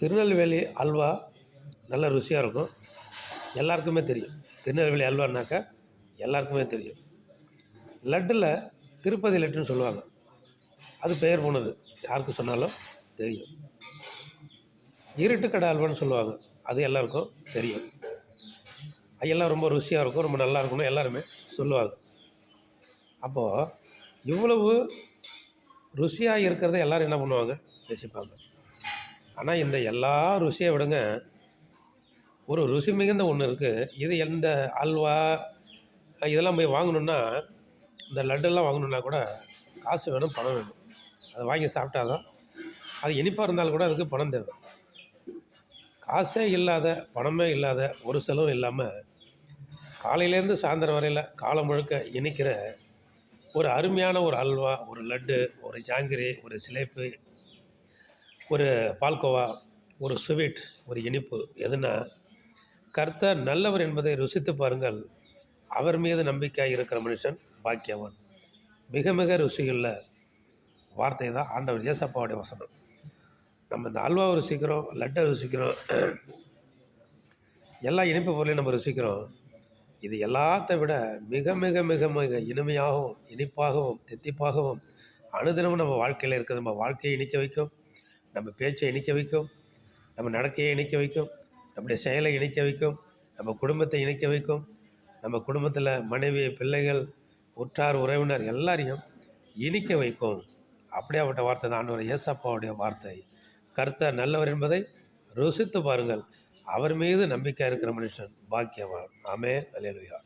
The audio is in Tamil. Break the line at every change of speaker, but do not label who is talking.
திருநெல்வேலி அல்வா நல்ல ருசியாக இருக்கும். எல்லாருக்குமே தெரியும். திருநெல்வேலி அல்வானாக்கா எல்லாருக்குமே தெரியும். லட்டில் திருப்பதி லட்டுன்னு சொல்லுவாங்க. அது பெயர் போனது, யாருக்கு சொன்னாலும் தெரியும். இருட்டுக்கடை அல்வான்னு சொல்லுவாங்க. அது எல்லாருக்கும் தெரியும். எல்லாம் ரொம்ப ருசியாக இருக்கும், ரொம்ப நல்லா இருக்கும்னு எல்லாருமே சொல்லுவாங்க. அப்போது இவ்வளவு ருசியாக இருக்கிறத எல்லோரும் என்ன பண்ணுவாங்க, பேசிப்பாங்க. ஆனால் இந்த எல்லா ருசியை விடுங்க, ஒரு ருசி மிகுந்த ஒன்று இருக்குது. இது எந்த அல்வா இதெல்லாம் போய் வாங்கணுன்னா, இந்த லட்டெல்லாம் வாங்கணுன்னா கூட காசு வேணும், பணம் வேணும். அதை வாங்கி சாப்பிட்டா தான் அது இனிப்பாக இருந்தாலும் கூட அதுக்கு பணம் தேவை. காசே இல்லாத, பணமே இல்லாத, ஒரு செலவும் இல்லாமல் காலையிலேருந்து சாயந்தரம் வரையில் காலம் முழுக்க இனிக்கிற ஒரு அருமையான ஒரு அல்வா, ஒரு லட்டு, ஒரு ஜாங்கிரி, ஒரு ஜிலேபி, ஒரு பால்கோவா, ஒரு ஸ்வீட், ஒரு இனிப்பு எதுனா, கர்த்தர் நல்லவர் என்பதை ருசித்து பாருங்கள், அவர் மீது நம்பிக்கையாக இருக்கிற மனுஷன் பாக்கியவான். மிக மிக ருசியுள்ள வார்த்தை தான் ஆண்டவர் இயேசப்பாவுடைய வசனம். நம்ம இந்த அல்வாவை ருசிக்கிறோம், லட்டை ருசிக்கிறோம், எல்லா இனிப்பு பொருளையும் நம்ம ருசிக்கிறோம். இது எல்லாத்தை விட மிக மிக மிக மிக இனிமையாகவும், இனிப்பாகவும், தித்திப்பாகவும் அனுதினமும் நம்ம வாழ்க்கையில் இருக்கிறது. நம்ம வாழ்க்கையை இனிக்க வைக்கும், நம்ம பேச்சை இனிக்க வைக்கும், நம்ம நடக்கையை இனிக்க வைக்கும், நம்முடைய செயலை இனிக்க வைக்கும், நம்ம குடும்பத்தை இனிக்க வைக்கும். நம்ம குடும்பத்தில் மனைவி, பிள்ளைகள், உற்றார், உறவினர் எல்லாரையும் இனிக்க வைக்கும். அப்படியாப்பட்ட வார்த்தை தான் ஆண்டவர் இயேசப்பாவுடைய வார்த்தை. கர்த்தர் நல்லவர் என்பதை ருசித்து பாருங்கள், அவர் மீது நம்பிக்கை இருக்கிற மனுஷன் பாக்கியவான். ஆமென், அல்லேலூயா.